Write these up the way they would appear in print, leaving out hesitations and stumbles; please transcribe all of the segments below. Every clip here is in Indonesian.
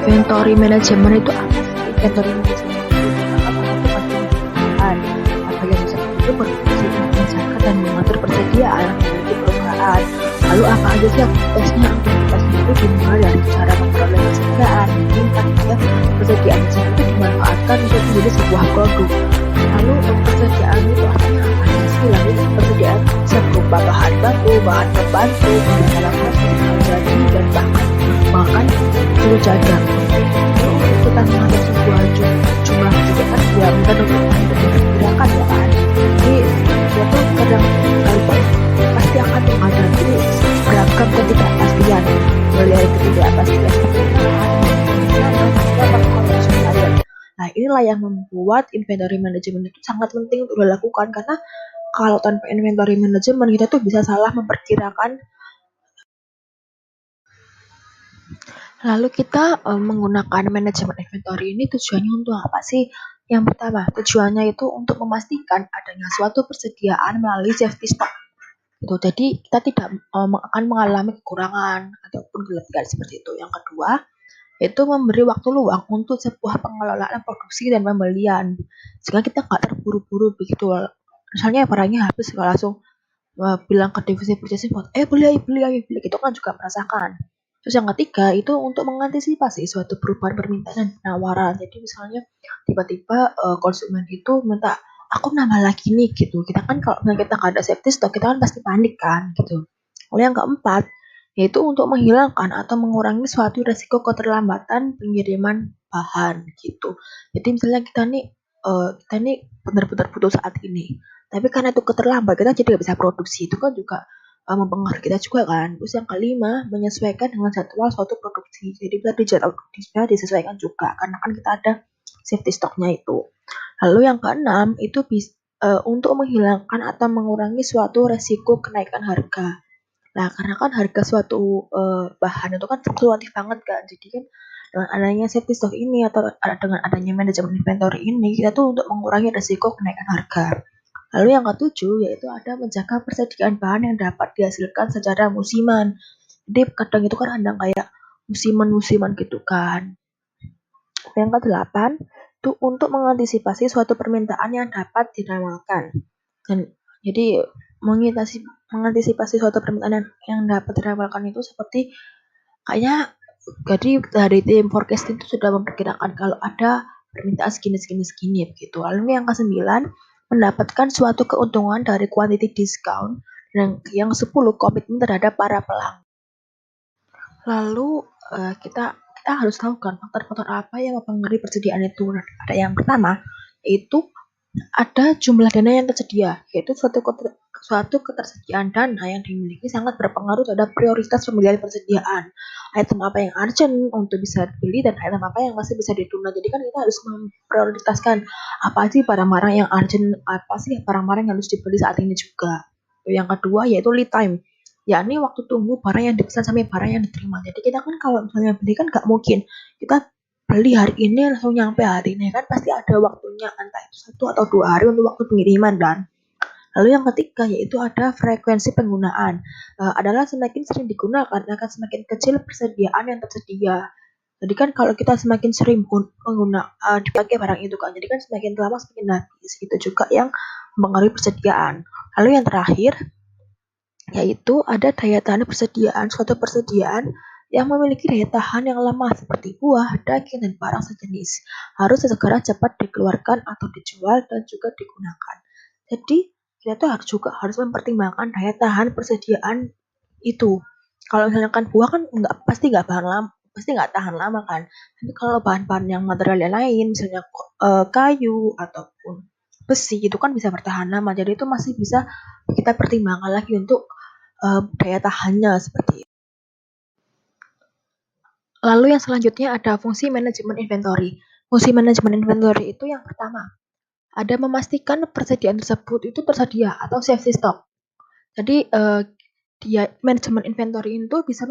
Inventory management itu apa sih? Inventory management itu mengatur penyediaan. Bagian tersebut itu berfungsi untuk mencatat dan mengatur persediaan dari perusahaan. Lalu apa aja sih aktivitasnya? Aktivitasnya itu dimulai dari cara memperoleh persediaan, menyimpan hingga persediaan tersebut itu dimanfaatkan untuk menjadi sebuah produk. Lalu persediaan itu artinya apa sih? Lalu persediaan bisa berupa bahan baku, bahan pembantu, dalam proses jadi dan bahkan juru cadang. Lalu kita mengatur sebuah jumlah persediaan ya bukan untuk memperkirakan ya kan. Jadi dia tuh kadang pasti akan menghadapi beragam ketidakpastian. Mulai dari ketidakpastian Nah, inilah yang membuat inventory management itu sangat penting untuk dilakukan, karena kalau tanpa inventory management kita tuh bisa salah memperkirakan. Lalu kita menggunakan manajemen inventory ini tujuannya untuk apa sih? Yang pertama, tujuannya itu untuk memastikan adanya suatu persediaan melalui safety stock. Gitu. Jadi kita tidak akan mengalami kekurangan ataupun kelebihan seperti itu. Yang kedua, itu memberi waktu luang untuk sebuah pengelolaan produksi dan pembelian, sehingga kita nggak terburu-buru begitu. Misalnya barangnya habis langsung bilang ke divisi purchasing, beli gitu kan juga merasakan. Terus yang ketiga itu untuk mengantisipasi suatu perubahan permintaan dan penawaran. Jadi misalnya tiba-tiba konsumen itu minta aku nambah lagi nih gitu. Kita kan kalau kita nggak ada safety stock kita kan pasti panik kan gitu. Lalu yang keempat yaitu untuk menghilangkan atau mengurangi suatu resiko keterlambatan pengiriman bahan gitu. Jadi misalnya kita nih benar-benar butuh saat ini, tapi karena itu keterlambat kita jadi nggak bisa produksi, itu kan juga mempengaruhi kita juga kan. Terus yang kelima, menyesuaikan dengan jadwal suatu produksi, jadi bisa disesuaikan juga karena kan kita ada safety stocknya itu. Lalu yang keenam itu untuk menghilangkan atau mengurangi suatu resiko kenaikan harga. Nah, karena kan harga suatu bahan itu kan fluktuatif banget kan. Jadi kan dengan adanya safety stock ini atau dengan adanya manajemen inventory ini, kita tuh untuk mengurangi resiko kenaikan harga. Lalu yang ketujuh yaitu ada menjaga persediaan bahan yang dapat dihasilkan secara musiman. Jadi kadang itu kan ada kayak musiman gitu kan. Yang kedelapan itu untuk mengantisipasi suatu permintaan yang dapat diramalkan. Dan jadi mengantisipasi suatu permintaan yang dapat diramalkan itu seperti kayaknya jadi dari tim forecasting itu sudah memperkirakan kalau ada permintaan segini begitu. Lalu yang ke-9 mendapatkan suatu keuntungan dari quantity discount, dan yang 10 komitmen terhadap para pelanggan. Lalu kita harus tahu kan faktor-faktor apa yang mempengaruhi persediaan itu. Ada yang pertama yaitu ada jumlah dana yang tersedia, yaitu suatu ketersediaan dana yang dimiliki sangat berpengaruh terhadap prioritas pembelian persediaan. Item apa yang urgent untuk bisa dibeli dan item apa yang masih bisa ditunda. Jadi kan kita harus memprioritaskan apa sih barang-barang yang urgent, apa sih barang-barang yang harus dibeli saat ini juga. Yang kedua yaitu lead time, yakni waktu tunggu barang yang dipesan sampai barang yang diterima. Jadi kita kan kalau misalnya beli kan nggak mungkin kita beli hari ini langsung nyampe hari ini, kan pasti ada waktunya, entah itu 1 atau 2 hari untuk waktu pengiriman kan. Lalu yang ketiga yaitu ada frekuensi penggunaan, adalah semakin sering digunakan akan semakin kecil persediaan yang tersedia. Jadi kan kalau kita semakin sering dipakai barang itu kan, jadi kan semakin lama semakin habis. Itu juga yang mempengaruhi persediaan. Lalu yang terakhir yaitu ada daya tahan persediaan. Suatu persediaan yang memiliki daya tahan yang lemah seperti buah, daging, dan barang sejenis harus segera cepat dikeluarkan atau dijual dan juga digunakan. Jadi kita tuh harus mempertimbangkan daya tahan persediaan itu. Kalau misalkan buah kan pasti nggak tahan lama kan. Tapi kalau bahan-bahan yang material yang lain, misalnya kayu ataupun besi, itu kan bisa bertahan lama. Jadi itu masih bisa kita pertimbangkan lagi untuk daya tahannya seperti itu. Lalu yang selanjutnya ada fungsi manajemen inventory. Fungsi manajemen inventory itu yang pertama, ada memastikan persediaan tersebut itu tersedia atau safety stock. Jadi manajemen inventory itu bisa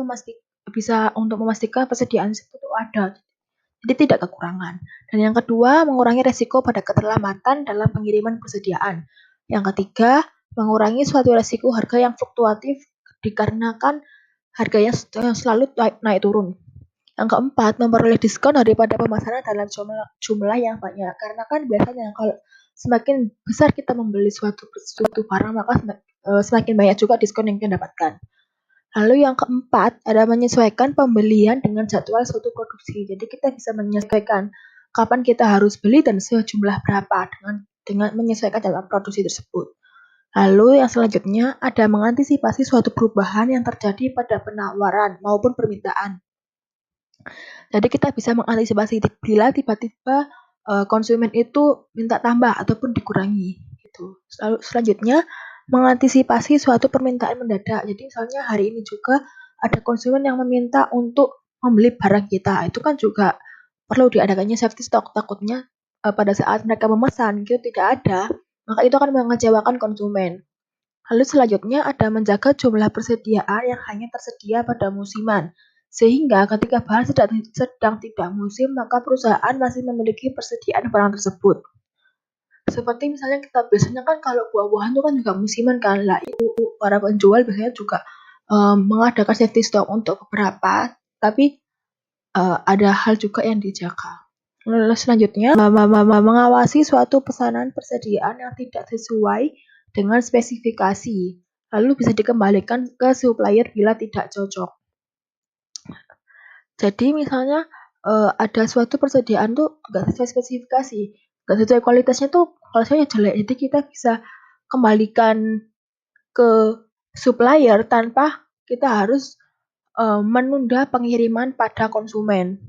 untuk memastikan persediaan tersebut ada, jadi tidak kekurangan. Dan yang kedua, mengurangi resiko pada keterlambatan dalam pengiriman persediaan. Yang ketiga, mengurangi suatu resiko harga yang fluktuatif dikarenakan harga yang selalu naik turun. Yang keempat, memperoleh diskon daripada pemesanan dalam jumlah yang banyak. Karena kan biasanya kalau semakin besar kita membeli suatu barang, maka semakin banyak juga diskon yang kita dapatkan. Lalu yang keempat, ada menyesuaikan pembelian dengan jadwal suatu produksi. Jadi kita bisa menyesuaikan kapan kita harus beli dan sejumlah berapa dengan menyesuaikan dalam produksi tersebut. Lalu yang selanjutnya ada mengantisipasi suatu perubahan yang terjadi pada penawaran maupun permintaan. Jadi kita bisa mengantisipasi bila tiba-tiba konsumen itu minta tambah ataupun dikurangi. Gitu. Lalu selanjutnya mengantisipasi suatu permintaan mendadak. Jadi misalnya hari ini juga ada konsumen yang meminta untuk membeli barang kita. Itu kan juga perlu diadakannya safety stock. Takutnya pada saat mereka memesan itu tidak ada, maka itu akan mengecewakan konsumen. Lalu selanjutnya ada menjaga jumlah persediaan yang hanya tersedia pada musiman. Sehingga ketika bahan sedang tidak musim, maka perusahaan masih memiliki persediaan barang tersebut. Seperti misalnya kita biasanya kan kalau buah-buahan itu kan juga musiman kan, lah itu para penjual biasanya juga mengadakan safety stock untuk beberapa, tapi ada hal juga yang dijaga. Lalu selanjutnya mengawasi suatu pesanan persediaan yang tidak sesuai dengan spesifikasi, lalu bisa dikembalikan ke supplier bila tidak cocok. Jadi misalnya ada suatu persediaan tuh nggak sesuai spesifikasi, nggak sesuai kualitasnya tuh kalau saya jelek, jadi kita bisa kembalikan ke supplier tanpa kita harus menunda pengiriman pada konsumen.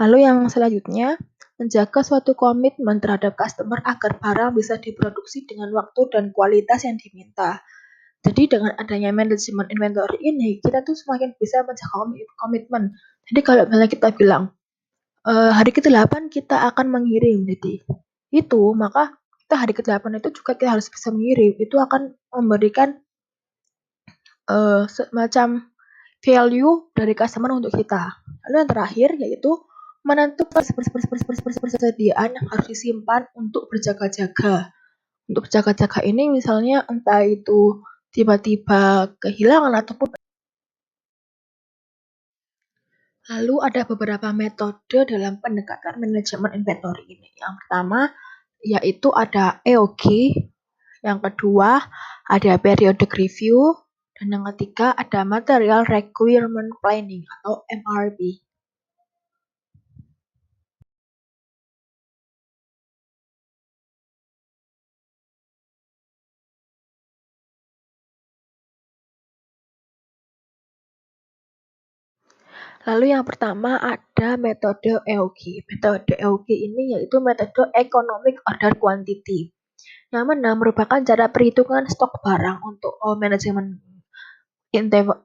Lalu yang selanjutnya, menjaga suatu komitmen terhadap customer agar barang bisa diproduksi dengan waktu dan kualitas yang diminta. Jadi dengan adanya manajemen inventory ini, kita tuh semakin bisa menjaga komitmen. Jadi kalau misalnya kita bilang, hari ke-8 kita akan mengirim, jadi itu, maka kita hari ke-8 itu juga kita harus bisa mengirim. Itu akan memberikan semacam value dari customer untuk kita. Lalu yang terakhir yaitu menentukan persediaan yang harus disimpan untuk berjaga-jaga. Untuk berjaga-jaga ini misalnya entah itu tiba-tiba kehilangan ataupun. Lalu ada beberapa metode dalam pendekatan manajemen inventory ini. Yang pertama yaitu ada EOG, yang kedua ada periodic review, dan yang ketiga ada material requirement planning atau MRP. Lalu yang pertama ada metode EOG. Metode EOG ini yaitu metode Economic Order Quantity. Yang mana merupakan cara perhitungan stok barang untuk manajemen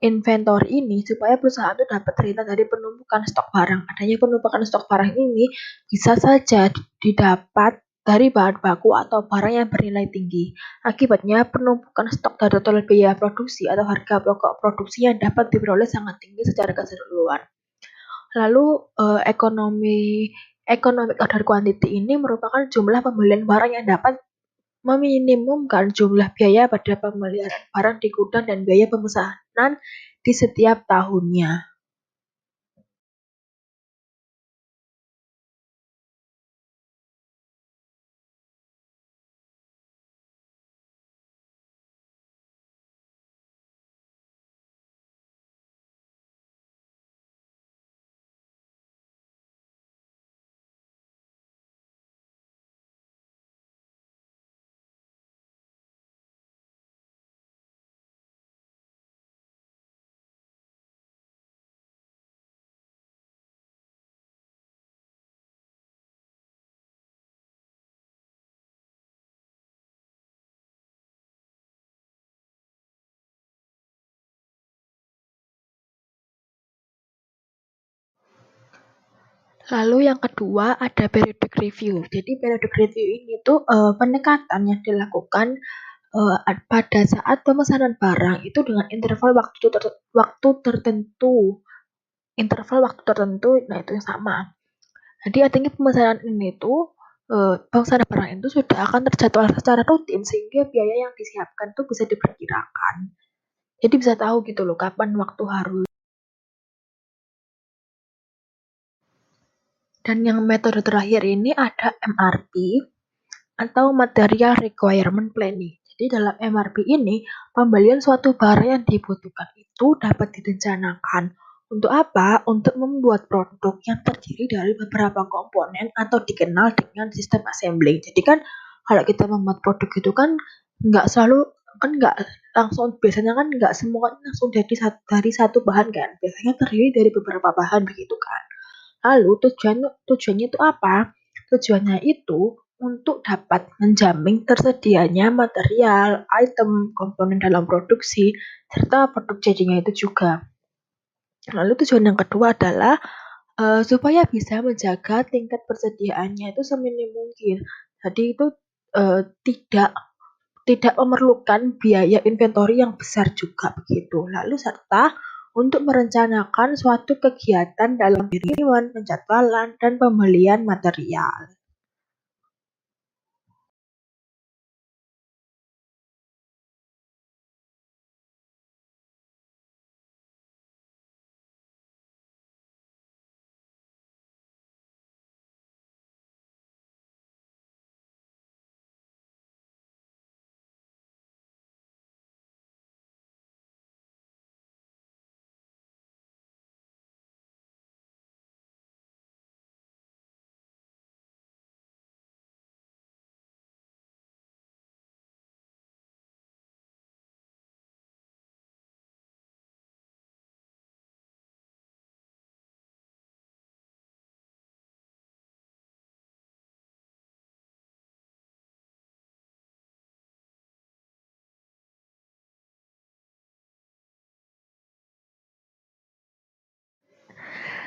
inventory ini supaya perusahaan itu dapat cerita dari penumpukan stok barang. Adanya penumpukan stok barang ini bisa saja didapat dari bahan baku atau barang yang bernilai tinggi. Akibatnya penumpukan stok dan total biaya produksi atau harga pokok produksi yang dapat diperoleh sangat tinggi secara keseluruhan. Lalu economic order quantity ini merupakan jumlah pembelian barang yang dapat meminimumkan jumlah biaya pada pemeliharaan barang di gudang dan biaya pemesanan di setiap tahunnya. Lalu yang kedua ada periodic review. Jadi periodic review ini tuh pendekatan yang dilakukan pada saat pemesanan barang itu dengan interval waktu tertentu. Interval waktu tertentu, nah itu yang sama. Jadi artinya pemesanan ini tuh pemesanan barang itu sudah akan terjadwal secara rutin sehingga biaya yang disiapkan tuh bisa diperkirakan. Jadi bisa tahu gitu loh kapan waktu harus Dan yang metode terakhir ini ada MRP atau Material Requirement Planning. Jadi dalam MRP ini, pembelian suatu barang yang dibutuhkan itu dapat direncanakan. Untuk apa? Untuk membuat produk yang terdiri dari beberapa komponen atau dikenal dengan sistem assembly. Jadi kan kalau kita membuat produk itu kan nggak selalu kan nggak langsung, biasanya kan nggak semua kan langsung dari satu bahan kan. Biasanya terdiri dari beberapa bahan begitu kan. Lalu tujuannya itu apa? Tujuannya itu untuk dapat menjamin tersedianya material, item, komponen dalam produksi, serta produk jadinya itu juga. Lalu tujuan yang kedua adalah supaya bisa menjaga tingkat persediaannya itu seminim mungkin. Jadi itu tidak tidak memerlukan biaya inventory yang besar juga begitu. Lalu serta untuk merencanakan suatu kegiatan dalam pengiriman, penjadwalan, dan pembelian material.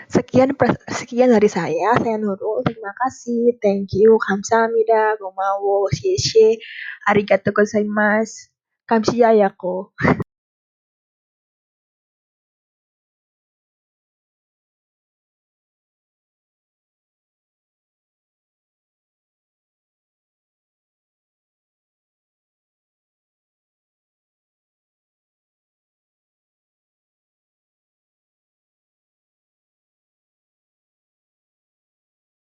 Sekian dari saya Nurul. Terima kasih. Thank you. Kamsahamnida. Gomawo. Shieshe. Arigatou gozaimasu. Kamsiayako.